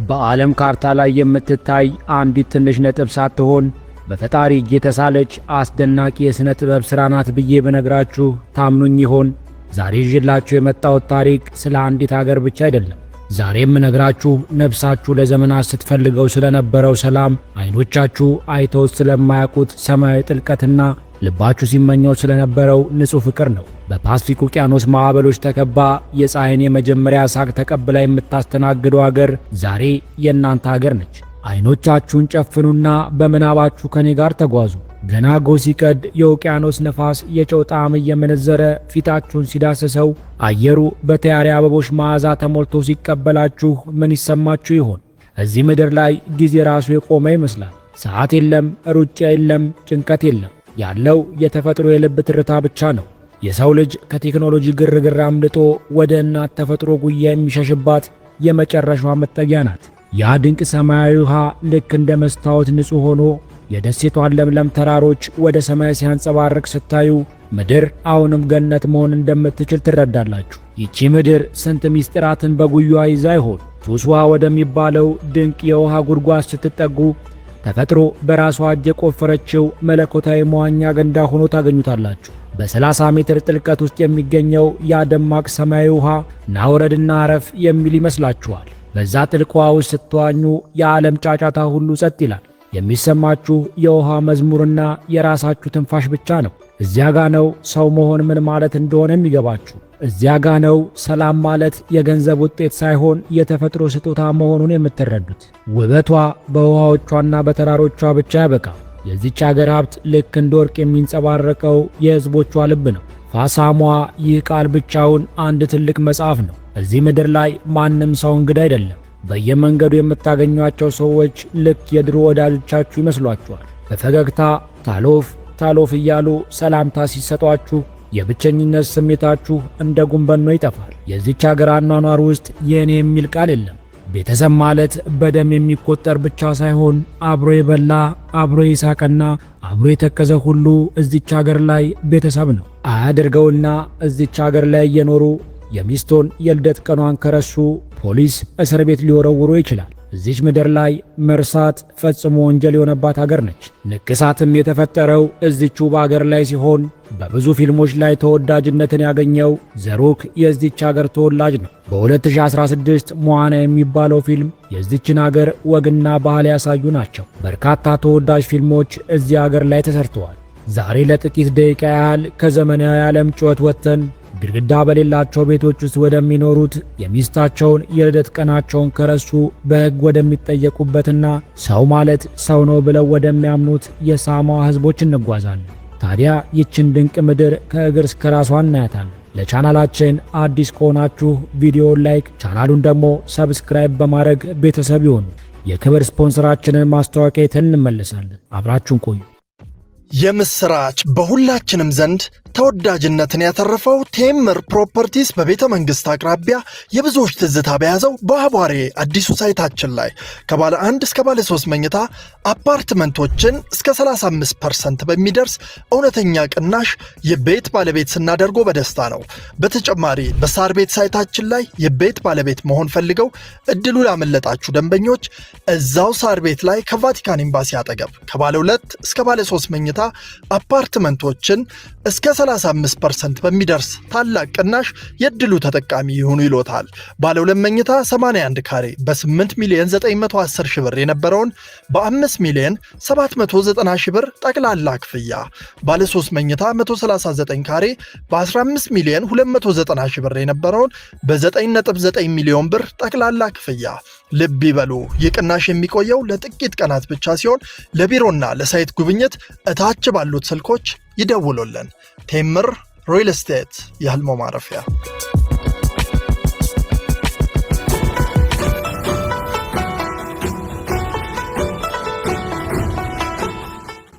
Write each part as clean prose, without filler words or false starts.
በዓለም ካርታ ላይ የምትታይ አንዲት ትንሽ ነጥብ ሳትሆን በፈጣሪ እጅ የተሳለች አስደናቂ የሥነ ጥበብ ሥራ ናት ብዬ ብነግራችሁ ታምኑኝ ይሆን? ዛሬ ይዤላችሁ የመጣሁት ታሪክ ስለ አንዲት አገር ብቻ አይደለም። ዛሬ የምነግራችሁ ነፍሳችሁ ለዘመናት ስትፈልገው ስለነበረው ሰላም፣ አይኖቻችሁ አይተውት ስለማያውቁት ሰማያዊ ጥልቀትና ልባችሁ ሲመኘው ስለነበረው ንጹሕ ፍቅር ነው። በፓስፊክ ውቅያኖስ ማዕበሎች ተከባ የፀሐይን የመጀመሪያ ሳቅ ተቀብላ የምታስተናግደው አገር ዛሬ የእናንተ አገር ነች። አይኖቻችሁን ጨፍኑና በምናባችሁ ከኔ ጋር ተጓዙ። ገና ጎህ ሲቀድ የውቅያኖስ ነፋስ የጨው ጣዕም እየመነዘረ ፊታችሁን ሲዳስሰው፣ አየሩ በተያሪ አበቦች መዓዛ ተሞልቶ ሲቀበላችሁ ምን ይሰማችሁ ይሆን? እዚህ ምድር ላይ ጊዜ ራሱ የቆመ ይመስላል። ሰዓት የለም፣ ሩጫ የለም፣ ጭንቀት የለም። ያለው የተፈጥሮ የልብ ትርታ ብቻ ነው። የሰው ልጅ ከቴክኖሎጂ ግርግር አምልጦ ወደ እናት ተፈጥሮ ጉያ የሚሸሽባት የመጨረሻዋ መጠጊያ ናት። ያ ድንቅ ሰማያዊ ውሃ ልክ እንደ መስታወት ንጹሕ ሆኖ የደሴቷን ለምለም ተራሮች ወደ ሰማይ ሲያንጸባርቅ ስታዩ ምድር አሁንም ገነት መሆን እንደምትችል ትረዳላችሁ። ይቺ ምድር ስንት ምስጢራትን በጉያዋ ይዛ ይሆን? ሱስ ውሃ ወደሚባለው ድንቅ የውሃ ጉድጓድ ስትጠጉ ተፈጥሮ በራሷ እጅ የቆፈረችው መለኮታዊ መዋኛ ገንዳ ሆኖ ታገኙታላችሁ። በ30 ሜትር ጥልቀት ውስጥ የሚገኘው ያ ደማቅ ሰማያዊ ውሃ ናውረድና አረፍ የሚል ይመስላችኋል? በዛ ጥልቅ ውሃ ውስጥ ስትዋኙ የዓለም ጫጫታ ሁሉ ጸጥ ይላል። የሚሰማችሁ የውሃ መዝሙርና የራሳችሁ ትንፋሽ ብቻ ነው። እዚያ ጋ ነው ሰው መሆን ምን ማለት እንደሆነ የሚገባችሁ። እዚያ ጋ ነው ሰላም ማለት የገንዘብ ውጤት ሳይሆን የተፈጥሮ ስጦታ መሆኑን የምትረዱት። ውበቷ በውሃዎቿና በተራሮቿ ብቻ ያበቃ። የዚች አገር ሀብት ልክ እንደ ወርቅ የሚንጸባረቀው የሕዝቦቿ ልብ ነው። ፋሳሟ ይህ ቃል ብቻውን አንድ ትልቅ መጽሐፍ ነው። እዚህ ምድር ላይ ማንም ሰው እንግዳ አይደለም። በየመንገዱ የምታገኟቸው ሰዎች ልክ የድሮ ወዳጆቻችሁ ይመስሏችኋል። በፈገግታ ታሎፍ ታሎፍ እያሉ ሰላምታ ሲሰጧችሁ የብቸኝነት ስሜታችሁ እንደ ጉንበኖ ይጠፋል። የዚች አገር አኗኗር ውስጥ የእኔ የሚል ቃል የለም። ቤተሰብ ማለት በደም የሚቆጠር ብቻ ሳይሆን አብሮ የበላ አብሮ የሳቀና አብሮ የተከዘ ሁሉ እዚች አገር ላይ ቤተሰብ ነው። አያድርገውና እዚች አገር ላይ እየኖሩ የሚስቶን የልደት ቀኗን ከረሱ ፖሊስ እስር ቤት ሊወረውሩ ይችላል። እዚች ምድር ላይ መርሳት ፈጽሞ ወንጀል የሆነባት አገር ነች። ንቅሳትም የተፈጠረው እዚቹ በአገር ላይ ሲሆን በብዙ ፊልሞች ላይ ተወዳጅነትን ያገኘው ዘሮክ የዚች አገር ተወላጅ ነው። በ2016 ሞዋና የሚባለው ፊልም የዚችን አገር ወግና ባህል ያሳዩ ናቸው። በርካታ ተወዳጅ ፊልሞች እዚህ አገር ላይ ተሰርተዋል። ዛሬ ለጥቂት ደቂቃ ያህል ከዘመናዊ ዓለም ጩኸት ወጥተን ግድግዳ በሌላቸው ቤቶች ውስጥ ወደሚኖሩት የሚስታቸውን የልደት ቀናቸውን ከረሱ በሕግ ወደሚጠየቁበትና ሰው ማለት ሰው ነው ብለው ወደሚያምኑት የሳሞአ ሕዝቦች እንጓዛለን። ታዲያ ይችን ድንቅ ምድር ከእግር እስከ ራሷ እናያታለን። ለቻናላችን አዲስ ከሆናችሁ ቪዲዮውን ላይክ፣ ቻናሉን ደግሞ ሰብስክራይብ በማድረግ ቤተሰብ ይሁኑ። የክብር ስፖንሰራችንን ማስታወቂያ አይተን እንመለሳለን። አብራችሁን ቆዩ። የምስራች! በሁላችንም ዘንድ ተወዳጅነትን ያተረፈው ቴምር ፕሮፐርቲስ በቤተ መንግሥት አቅራቢያ የብዙዎች ትዝታ በያዘው በአቧሬ አዲሱ ሳይታችን ላይ ከባለ 1 እስከ ባለ 3 መኝታ አፓርትመንቶችን እስከ 35% በሚደርስ እውነተኛ ቅናሽ የቤት ባለቤት ስናደርጎ በደስታ ነው። በተጨማሪ በሳር ቤት ሳይታችን ላይ የቤት ባለቤት መሆን ፈልገው እድሉ ላመለጣችሁ ደንበኞች እዛው ሳር ቤት ላይ ከቫቲካን ኤምባሲ አጠገብ ከባለ 2 እስከ ባለ 3 መኝታ አፓርትመንቶችን እስከ 35% በሚደርስ ታላቅ ቅናሽ የድሉ ተጠቃሚ ይሁኑ ይሎታል። ባለ 2 መኝታ 81 ካሬ በ8 ሚሊዮን 910 ሺህ ብር የነበረውን በ5 ሚሊዮን 790 ሺህ ብር ጠቅላላ ክፍያ፣ ባለ 3 መኝታ 139 ካሬ በ15 ሚሊዮን 290 ሺህ ብር የነበረውን በ9.9 ሚሊዮን ብር ጠቅላላ ክፍያ። ልብ ይበሉ፣ ይህ ቅናሽ የሚቆየው ለጥቂት ቀናት ብቻ ሲሆን ለቢሮና ለሳይት ጉብኝት እታች ባሉት ስልኮች ይደውሉልን። ቴምር ሪል ስቴት የህልሞ ማረፊያ።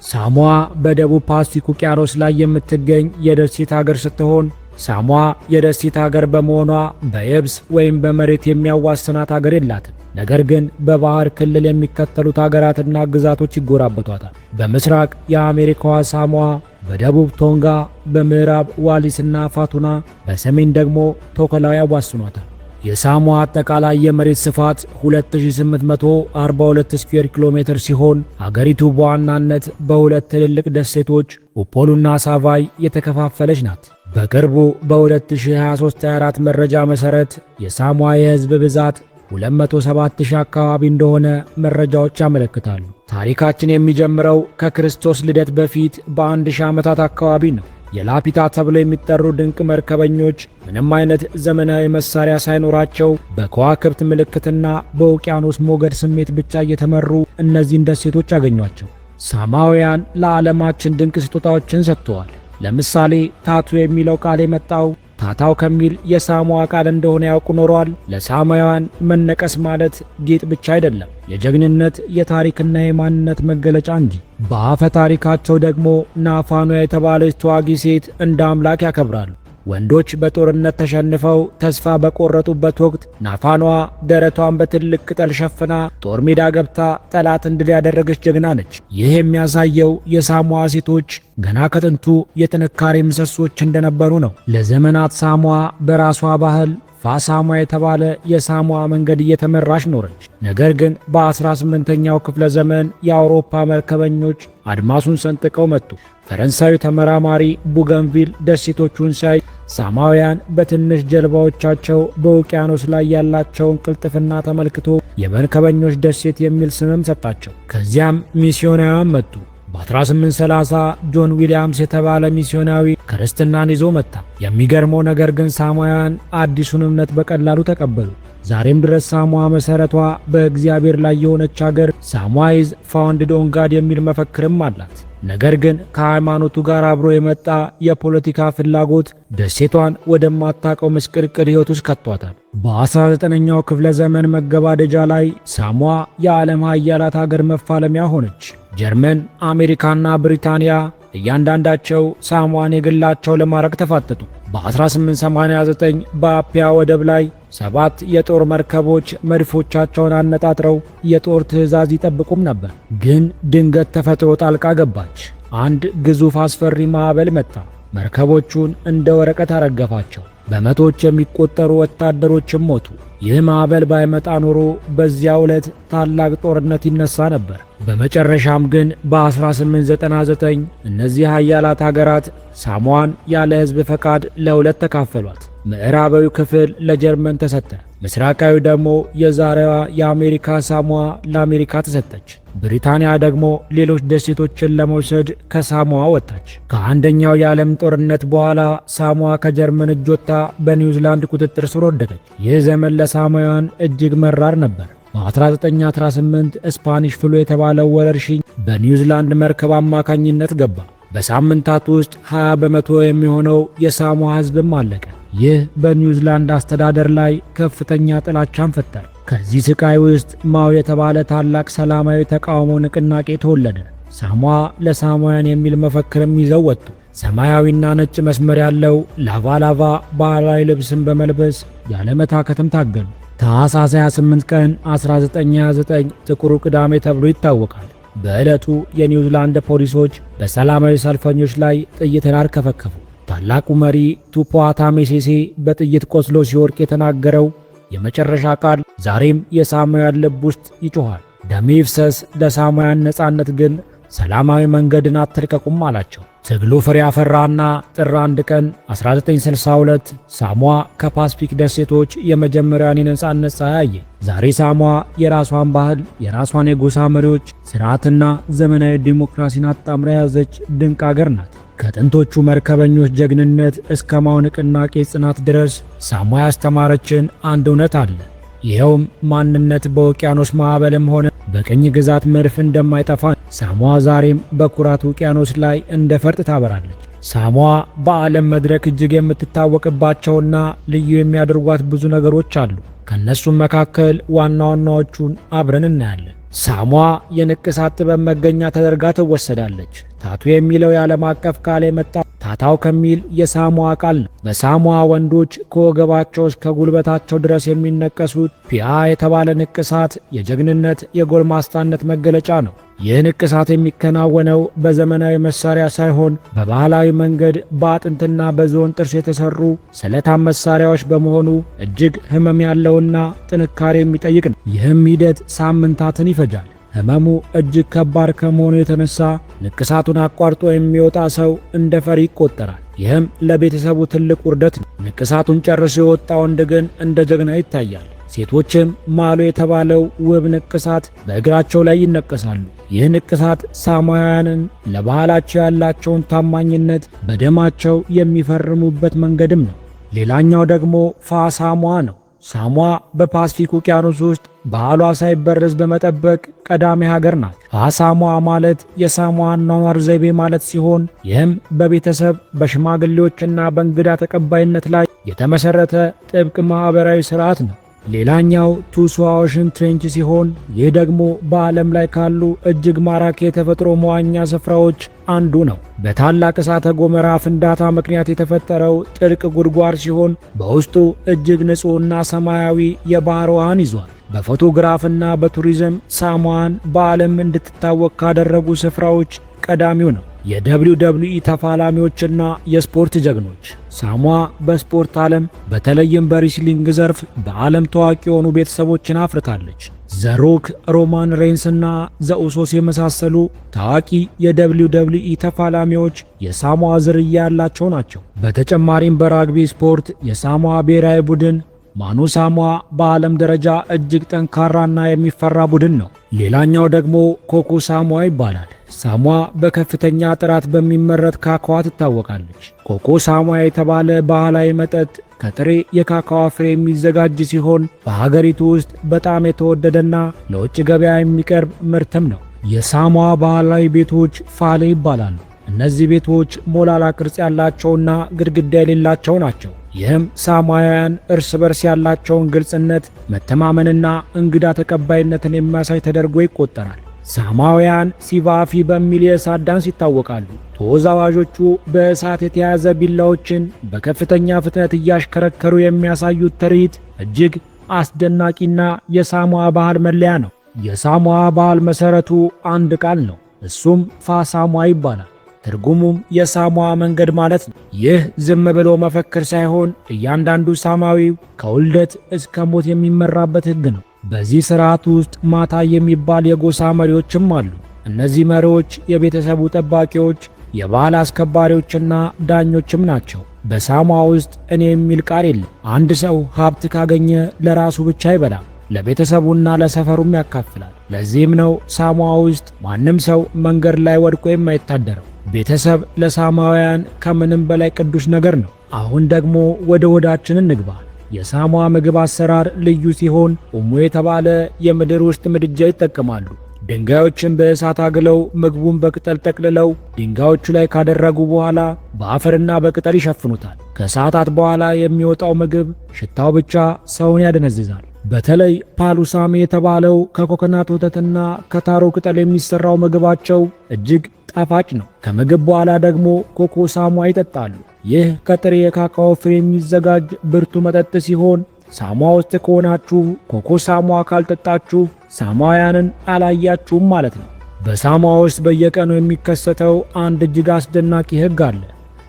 ሳሞአ በደቡብ ፓሲፊክ ውቅያኖስ ላይ የምትገኝ የደሴት ሀገር ስትሆን ሳሞአ የደሴት ሀገር በመሆኗ በየብስ ወይም በመሬት የሚያዋስናት ሀገር የላትም። ነገር ግን በባህር ክልል የሚከተሉት ሀገራትና ግዛቶች ይጎራበቷታል። በምስራቅ የአሜሪካዋ ሳሞአ፣ በደቡብ ቶንጋ፣ በምዕራብ ዋሊስና ፋቱና፣ በሰሜን ደግሞ ቶከላው ያዋስኗታል። የሳሞአ አጠቃላይ የመሬት ስፋት 2842 ስኩዌር ኪሎ ሜትር ሲሆን አገሪቱ በዋናነት በሁለት ትልልቅ ደሴቶች ኡፖሉና ሳቫይ የተከፋፈለች ናት። በቅርቡ በ2023/24 መረጃ መሠረት የሳሞአ የሕዝብ ብዛት 207,000 አካባቢ እንደሆነ መረጃዎች ያመለክታሉ። ታሪካችን የሚጀምረው ከክርስቶስ ልደት በፊት በ1000 ዓመታት አካባቢ ነው። የላፒታ ተብለው የሚጠሩ ድንቅ መርከበኞች ምንም አይነት ዘመናዊ መሳሪያ ሳይኖራቸው በከዋክብት ምልክትና በውቅያኖስ ሞገድ ስሜት ብቻ እየተመሩ እነዚህን ደሴቶች አገኟቸው። ሳማውያን ለዓለማችን ድንቅ ስጦታዎችን ሰጥተዋል። ለምሳሌ ታቱ የሚለው ቃል የመጣው ታታው ከሚል የሳሞአ ቃል እንደሆነ ያውቁ ኖሯል። ለሳማውያን መነቀስ ማለት ጌጥ ብቻ አይደለም፣ የጀግንነት የታሪክና የማንነት መገለጫ እንጂ። በአፈ ታሪካቸው ደግሞ ናፋኗ የተባለች ተዋጊ ሴት እንደ አምላክ ያከብራሉ። ወንዶች በጦርነት ተሸንፈው ተስፋ በቆረጡበት ወቅት ናፋኗ ደረቷን በትልቅ ቅጠል ሸፍና ጦር ሜዳ ገብታ ጠላትን ድል ያደረገች ጀግና ነች። ይህ የሚያሳየው የሳሞአ ሴቶች ገና ከጥንቱ የጥንካሬ ምሰሶች እንደነበሩ ነው። ለዘመናት ሳሞአ በራሷ ባህል ፋሳማ የተባለ የሳሞአ መንገድ እየተመራች ኖረች። ነገር ግን በ18ኛው ክፍለ ዘመን የአውሮፓ መርከበኞች አድማሱን ሰንጥቀው መጡ። ፈረንሳዊ ተመራማሪ ቡገንቪል ደሴቶቹን ሲያይ ሳማውያን በትንሽ ጀልባዎቻቸው በውቅያኖስ ላይ ያላቸውን ቅልጥፍና ተመልክቶ የመርከበኞች ደሴት የሚል ስምም ሰጣቸው። ከዚያም ሚስዮናውያን መጡ። በ1830 ጆን ዊሊያምስ የተባለ ሚስዮናዊ ክርስትናን ይዞ መጣ። የሚገርመው ነገር ግን ሳሞአውያን አዲሱን እምነት በቀላሉ ተቀበሉ። ዛሬም ድረስ ሳሞአ መሠረቷ በእግዚአብሔር ላይ የሆነች ሀገር ሳሞአ ኢዝ ፋውንድድ ኦን ጋድ የሚል መፈክርም አላት። ነገር ግን ከሃይማኖቱ ጋር አብሮ የመጣ የፖለቲካ ፍላጎት ደሴቷን ወደማታውቀው ምስቅልቅል ሕይወት ውስጥ ከቷታል። በ19ኛው ክፍለ ዘመን መገባደጃ ላይ ሳሞአ የዓለም ሀያላት ሀገር መፋለሚያ ሆነች። ጀርመን፣ አሜሪካና ብሪታንያ እያንዳንዳቸው ሳሞአን የግላቸው ለማድረግ ተፋጠጡ። በ1889 በአፒያ ወደብ ላይ 7 የጦር መርከቦች መድፎቻቸውን አነጣጥረው የጦር ትዕዛዝ ይጠብቁም ነበር። ግን ድንገት ተፈጥሮ ጣልቃ ገባች። አንድ ግዙፍ አስፈሪ ማዕበል መጣ። መርከቦቹን እንደ ወረቀት አረገፋቸው። በመቶዎች የሚቆጠሩ ወታደሮችም ሞቱ። ይህ ማዕበል ባይመጣ ኖሮ በዚያ ዕለት ታላቅ ጦርነት ይነሳ ነበር። በመጨረሻም ግን በ1899 እነዚህ ሀያላት ሀገራት ሳሞአን ያለ ሕዝብ ፈቃድ ለሁለት ተካፈሏት። ምዕራባዊው ክፍል ለጀርመን ተሰጠ። ምስራቃዊ ደግሞ የዛሬዋ የአሜሪካ ሳሞአ ለአሜሪካ ተሰጠች። ብሪታንያ ደግሞ ሌሎች ደሴቶችን ለመውሰድ ከሳሞአ ወጣች። ከአንደኛው የዓለም ጦርነት በኋላ ሳሞአ ከጀርመን እጅ ወጥታ በኒውዚላንድ ቁጥጥር ስር ወደቀች። ይህ ዘመን ለሳሞአውያን እጅግ መራር ነበር። በ1918 ስፓኒሽ ፍሉ የተባለው ወረርሽኝ በኒውዚላንድ መርከብ አማካኝነት ገባ። በሳምንታት ውስጥ 20 በመቶ የሚሆነው የሳሞአ ሕዝብም አለቀ። ይህ በኒውዚላንድ አስተዳደር ላይ ከፍተኛ ጥላቻን ፈጠረ። ከዚህ ስቃይ ውስጥ ማው የተባለ ታላቅ ሰላማዊ ተቃውሞ ንቅናቄ ተወለደ። ሳሞአ ለሳሞአውያን የሚል መፈክርም ይዘው ወጡ። ሰማያዊና ነጭ መስመር ያለው ላቫ ላቫ ባህላዊ ልብስን በመልበስ ያለመታከትም ታገሉ። ታኅሳስ 28 ቀን 1929 ጥቁሩ ቅዳሜ ተብሎ ይታወቃል። በዕለቱ የኒውዚላንድ ፖሊሶች በሰላማዊ ሰልፈኞች ላይ ጥይትን አርከፈከፉ። ታላቁ መሪ ቱፖአታሜ ሴሴ በጥይት ቆስሎ ሲወድቅ የተናገረው የመጨረሻ ቃል ዛሬም የሳሞአውያን ልብ ውስጥ ይጮኻል። ደሜ ይፍሰስ፣ ለሳሞአውያን ነፃነት ግን ሰላማዊ መንገድን አትልቀቁም አላቸው። ትግሉ ፍሬ አፈራና ጥር 1 ቀን 1962 ሳሞአ ከፓስፊክ ደሴቶች የመጀመሪያውን የነፃነት ፀሐይ አየ። ዛሬ ሳሞአ የራሷን ባህል፣ የራሷን የጎሳ መሪዎች ስርዓትና ዘመናዊ ዲሞክራሲን አጣምራ የያዘች ድንቅ አገር ናት። ከጥንቶቹ መርከበኞች ጀግንነት እስከ ማው ንቅናቄ ጽናት ድረስ ሳሞአ ያስተማረችን አንድ እውነት አለ። ይኸውም ማንነት በውቅያኖስ ማዕበልም ሆነ በቅኝ ግዛት መድፍ እንደማይጠፋ። ሳሞአ ዛሬም በኩራት ውቅያኖስ ላይ እንደ ፈርጥ ታበራለች። ሳሞአ በዓለም መድረክ እጅግ የምትታወቅባቸውና ልዩ የሚያደርጓት ብዙ ነገሮች አሉ። ከእነሱም መካከል ዋና ዋናዎቹን አብረን እናያለን። ሳሞአ የንቅሳት ጥበብ መገኛ ተደርጋ ትወሰዳለች። ታቱ የሚለው የዓለም አቀፍ ቃል የመጣ ታታው ከሚል የሳሞአ ቃል ነው። በሳሞአ ወንዶች ከወገባቸው እስከ ጉልበታቸው ድረስ የሚነቀሱት ፒያ የተባለ ንቅሳት የጀግንነት የጎልማስታነት መገለጫ ነው። ይህ ንቅሳት የሚከናወነው በዘመናዊ መሳሪያ ሳይሆን በባህላዊ መንገድ በአጥንትና በዝሆን ጥርስ የተሰሩ ስለታም መሳሪያዎች በመሆኑ እጅግ ሕመም ያለውና ጥንካሬ የሚጠይቅ ነው። ይህም ሂደት ሳምንታትን ይፈጃል። ሕመሙ እጅግ ከባድ ከመሆኑ የተነሳ ንቅሳቱን አቋርጦ የሚወጣ ሰው እንደ ፈሪ ይቆጠራል። ይህም ለቤተሰቡ ትልቅ ውርደት ነው። ንቅሳቱን ጨርሶ የወጣ ወንድ ግን እንደ ጀግና ይታያል። ሴቶችም ማሎ የተባለው ውብ ንቅሳት በእግራቸው ላይ ይነቀሳሉ። ይህ ንቅሳት ሳሞአውያንን ለባህላቸው ያላቸውን ታማኝነት በደማቸው የሚፈርሙበት መንገድም ነው። ሌላኛው ደግሞ ፋሳሞአ ነው። ሳሞአ በፓስፊክ ውቅያኖስ ውስጥ ባህሏ ሳይበረዝ በመጠበቅ ቀዳሚ ሀገር ናት። ፋሳሞአ ማለት የሳሞአ አኗኗር ዘይቤ ማለት ሲሆን ይህም በቤተሰብ በሽማግሌዎችና በእንግዳ ተቀባይነት ላይ የተመሠረተ ጥብቅ ማኅበራዊ ሥርዓት ነው። ሌላኛው ቱሶ ኦሽን ትሬንች ሲሆን ይህ ደግሞ በዓለም ላይ ካሉ እጅግ ማራኪ የተፈጥሮ መዋኛ ስፍራዎች አንዱ ነው። በታላቅ እሳተ ገሞራ ፍንዳታ ምክንያት የተፈጠረው ጥልቅ ጉድጓድ ሲሆን በውስጡ እጅግ ንጹሕና ሰማያዊ የባሕር ውሃን ይዟል። በፎቶግራፍና በቱሪዝም ሳሞአን በዓለም እንድትታወቅ ካደረጉ ስፍራዎች ቀዳሚው ነው። የWWE ተፋላሚዎችና የስፖርት ጀግኖች ሳሞአ በስፖርት ዓለም በተለይም በሪስሊንግ ዘርፍ በዓለም ታዋቂ የሆኑ ቤተሰቦችን አፍርታለች። ዘሮክ፣ ሮማን ሬንስና ዘኡሶስ የመሳሰሉ ታዋቂ የWWE ተፋላሚዎች የሳሞአ ዝርያ ያላቸው ናቸው። በተጨማሪም በራግቢ ስፖርት የሳሞአ ብሔራዊ ቡድን ማኑ ሳሞአ በዓለም ደረጃ እጅግ ጠንካራና የሚፈራ ቡድን ነው። ሌላኛው ደግሞ ኮኮ ሳሞአ ይባላል። ሳሞአ በከፍተኛ ጥራት በሚመረት ካካዋ ትታወቃለች። ኮኮ ሳሞአ የተባለ ባህላዊ መጠጥ ከጥሬ የካካዋ ፍሬ የሚዘጋጅ ሲሆን በሀገሪቱ ውስጥ በጣም የተወደደና ለውጭ ገበያ የሚቀርብ ምርትም ነው። የሳሞአ ባህላዊ ቤቶች ፋሌ ይባላሉ። እነዚህ ቤቶች ሞላላ ቅርጽ ያላቸውና ግድግዳ የሌላቸው ናቸው። ይህም ሳሞአውያን እርስ በርስ ያላቸውን ግልጽነት፣ መተማመንና እንግዳ ተቀባይነትን የሚያሳይ ተደርጎ ይቆጠራል። ሳሞአውያን ሲቫፊ በሚል የእሳት ዳንስ ይታወቃሉ። ተወዛዋዦቹ በእሳት የተያዘ ቢላዎችን በከፍተኛ ፍጥነት እያሽከረከሩ የሚያሳዩት ትርኢት እጅግ አስደናቂና የሳሞአ ባህል መለያ ነው። የሳሞአ ባህል መሠረቱ አንድ ቃል ነው። እሱም ፋሳሞአ ይባላል። ትርጉሙም የሳሞአ መንገድ ማለት ነው። ይህ ዝም ብሎ መፈክር ሳይሆን እያንዳንዱ ሳሞአዊው ከውልደት እስከ ሞት የሚመራበት ሕግ ነው። በዚህ ሥርዓት ውስጥ ማታ የሚባል የጎሳ መሪዎችም አሉ። እነዚህ መሪዎች የቤተሰቡ ጠባቂዎች፣ የባህል አስከባሪዎችና ዳኞችም ናቸው። በሳሞአ ውስጥ እኔ የሚል ቃል የለም። አንድ ሰው ሀብት ካገኘ ለራሱ ብቻ አይበላም፣ ለቤተሰቡና ለሰፈሩም ያካፍላል። ለዚህም ነው ሳሞአ ውስጥ ማንም ሰው መንገድ ላይ ወድቆ የማይታደረው። ቤተሰብ ለሳሞአውያን ከምንም በላይ ቅዱስ ነገር ነው። አሁን ደግሞ ወደ ሆዳችን እንግባ። የሳሞአ ምግብ አሰራር ልዩ ሲሆን ኡሙ የተባለ የምድር ውስጥ ምድጃ ይጠቀማሉ። ድንጋዮችን በእሳት አግለው ምግቡን በቅጠል ጠቅልለው ድንጋዮቹ ላይ ካደረጉ በኋላ በአፈርና በቅጠል ይሸፍኑታል። ከሰዓታት በኋላ የሚወጣው ምግብ ሽታው ብቻ ሰውን ያደነዝዛል። በተለይ ፓሉሳሜ የተባለው ከኮኮናት ወተትና ከታሮ ቅጠል የሚሰራው ምግባቸው እጅግ ጣፋጭ ነው። ከምግብ በኋላ ደግሞ ኮኮ ሳሞአ ይጠጣሉ። ይህ ከጥሬ የካካኦ ፍሬ የሚዘጋጅ ብርቱ መጠጥ ሲሆን ሳሞአ ውስጥ ከሆናችሁ ኮኮ ሳሞአ ካልጠጣችሁ ሳሞአውያንን አላያችሁም ማለት ነው። በሳሞአ ውስጥ በየቀኑ የሚከሰተው አንድ እጅግ አስደናቂ ሕግ አለ።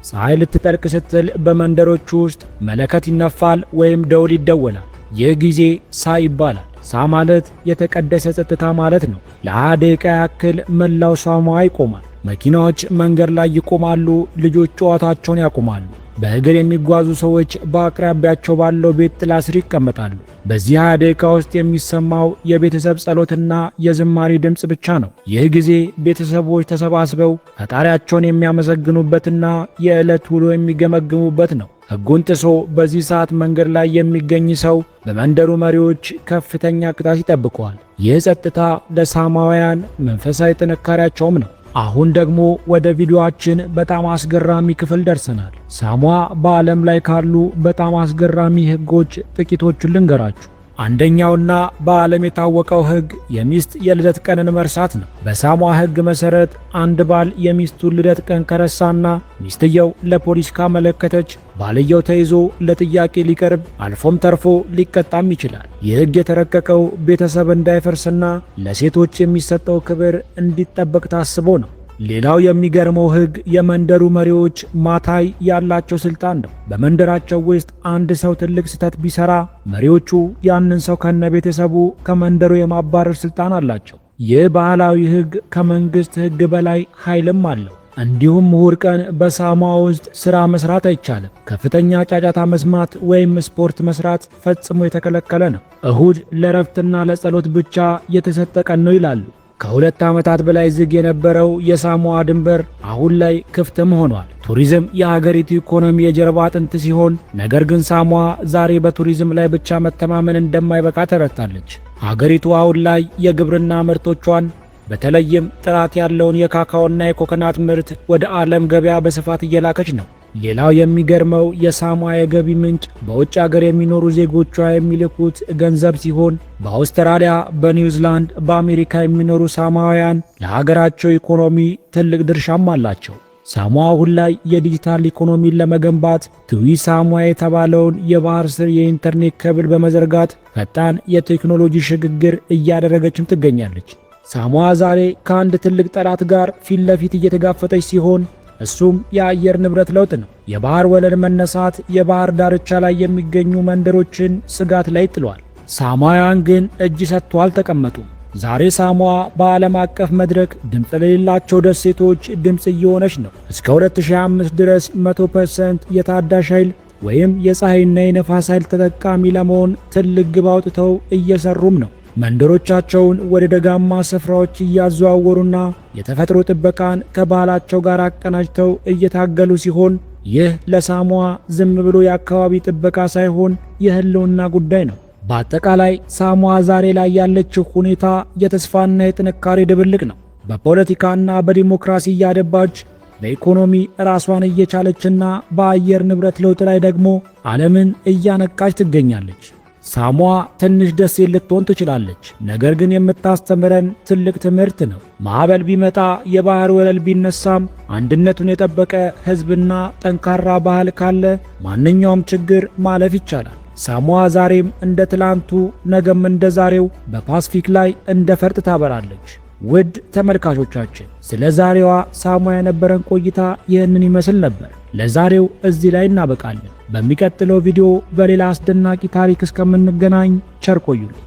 ፀሐይ ልትጠልቅ ስትል በመንደሮቹ ውስጥ መለከት ይነፋል ወይም ደውል ይደወላል። ይህ ጊዜ ሳ ይባላል። ሳ ማለት የተቀደሰ ጸጥታ ማለት ነው። ለ20 ደቂቃ ያክል መላው ሳሞአ ይቆማል። መኪናዎች መንገድ ላይ ይቆማሉ። ልጆች ጨዋታቸውን ያቆማሉ። በእግር የሚጓዙ ሰዎች በአቅራቢያቸው ባለው ቤት ጥላ ስር ይቀመጣሉ። በዚህ 20 ደቂቃ ውስጥ የሚሰማው የቤተሰብ ጸሎትና የዝማሬ ድምፅ ብቻ ነው። ይህ ጊዜ ቤተሰቦች ተሰባስበው ፈጣሪያቸውን የሚያመሰግኑበትና የዕለት ውሎ የሚገመግሙበት ነው። ሕጉን ጥሶ በዚህ ሰዓት መንገድ ላይ የሚገኝ ሰው በመንደሩ መሪዎች ከፍተኛ ቅጣት ይጠብቀዋል። ይህ ጸጥታ ለሳሞአውያን መንፈሳዊ ጥንካሬያቸውም ነው። አሁን ደግሞ ወደ ቪዲዮአችን በጣም አስገራሚ ክፍል ደርሰናል። ሳሞአ በዓለም ላይ ካሉ በጣም አስገራሚ ሕጎች ጥቂቶቹን ልንገራችሁ። አንደኛውና በዓለም የታወቀው ሕግ የሚስት የልደት ቀንን መርሳት ነው። በሳሞአ ሕግ መሠረት አንድ ባል የሚስቱን ልደት ቀን ከረሳና ሚስትየው ለፖሊስ ካመለከተች ባልየው ተይዞ ለጥያቄ ሊቀርብ አልፎም ተርፎ ሊቀጣም ይችላል። ይህ ሕግ የተረቀቀው ቤተሰብ እንዳይፈርስና ለሴቶች የሚሰጠው ክብር እንዲጠበቅ ታስቦ ነው። ሌላው የሚገርመው ሕግ የመንደሩ መሪዎች ማታይ ያላቸው ስልጣን ነው። በመንደራቸው ውስጥ አንድ ሰው ትልቅ ስህተት ቢሰራ መሪዎቹ ያንን ሰው ከነቤተሰቡ ከመንደሩ የማባረር ስልጣን አላቸው። ይህ ባህላዊ ሕግ ከመንግስት ሕግ በላይ ኃይልም አለው። እንዲሁም እሁድ ቀን በሳሞአ ውስጥ ሥራ መስራት አይቻልም። ከፍተኛ ጫጫታ መስማት ወይም ስፖርት መስራት ፈጽሞ የተከለከለ ነው። እሁድ ለረፍትና ለጸሎት ብቻ የተሰጠ ቀን ነው ይላሉ። ከ2 ዓመታት በላይ ዝግ የነበረው የሳሞአ ድንበር አሁን ላይ ክፍትም ሆኗል። ቱሪዝም የሀገሪቱ ኢኮኖሚ የጀርባ አጥንት ሲሆን፣ ነገር ግን ሳሞአ ዛሬ በቱሪዝም ላይ ብቻ መተማመን እንደማይበቃ ተረድታለች። ሀገሪቱ አሁን ላይ የግብርና ምርቶቿን በተለይም ጥራት ያለውን የካካኦና የኮኮናት ምርት ወደ ዓለም ገበያ በስፋት እየላከች ነው። ሌላው የሚገርመው የሳሞአ የገቢ ምንጭ በውጭ ሀገር የሚኖሩ ዜጎቿ የሚልኩት ገንዘብ ሲሆን በአውስትራሊያ፣ በኒውዚላንድ፣ በአሜሪካ የሚኖሩ ሳሞአውያን ለሀገራቸው ኢኮኖሚ ትልቅ ድርሻም አላቸው። ሳሞአ አሁን ላይ የዲጂታል ኢኮኖሚን ለመገንባት ትዊ ሳሞአ የተባለውን የባህር ስር የኢንተርኔትเคብል በመዘርጋት ፈጣን የቴክኖሎጂ ሽግግር እያደረገችም ትገኛለች። ሳሞአ ዛሬ ከአንድ ትልቅ ጠላት ጋር ፊት ለፊት እየተጋፈጠች ሲሆን እሱም የአየር ንብረት ለውጥ ነው። የባህር ወለል መነሳት የባህር ዳርቻ ላይ የሚገኙ መንደሮችን ስጋት ላይ ጥሏል። ሳሞአውያን ግን እጅ ሰጥተው አልተቀመጡም። ዛሬ ሳሞአ በዓለም አቀፍ መድረክ ድምፅ ለሌላቸው ደሴቶች ድምፅ እየሆነች ነው። እስከ 2025 ድረስ 100% የታዳሽ ኃይል ወይም የፀሐይና የነፋስ ኃይል ተጠቃሚ ለመሆን ትልቅ ግብ አውጥተው እየሰሩም ነው። መንደሮቻቸውን ወደ ደጋማ ስፍራዎች እያዘዋወሩና የተፈጥሮ ጥበቃን ከባህላቸው ጋር አቀናጅተው እየታገሉ ሲሆን፣ ይህ ለሳሞአ ዝም ብሎ የአካባቢ ጥበቃ ሳይሆን የህልውና ጉዳይ ነው። በአጠቃላይ ሳሞአ ዛሬ ላይ ያለችው ሁኔታ የተስፋና የጥንካሬ ድብልቅ ነው። በፖለቲካና በዲሞክራሲ እያደባች፣ በኢኮኖሚ ራሷን እየቻለችና በአየር ንብረት ለውጥ ላይ ደግሞ ዓለምን እያነቃች ትገኛለች። ሳሞአ ትንሽ ደሴት ልትሆን ትችላለች፣ ነገር ግን የምታስተምረን ትልቅ ትምህርት ነው። ማዕበል ቢመጣ፣ የባህር ወለል ቢነሳም አንድነቱን የጠበቀ ሕዝብና ጠንካራ ባህል ካለ ማንኛውም ችግር ማለፍ ይቻላል። ሳሞአ ዛሬም እንደ ትላንቱ ነገም እንደ ዛሬው በፓስፊክ ላይ እንደ ፈርጥ ታበራለች። ውድ ተመልካቾቻችን ስለ ዛሬዋ ሳሞአ የነበረን ቆይታ ይህንን ይመስል ነበር። ለዛሬው እዚህ ላይ እናበቃለን። በሚቀጥለው ቪዲዮ በሌላ አስደናቂ ታሪክ እስከምንገናኝ ቸር ቆዩልኝ።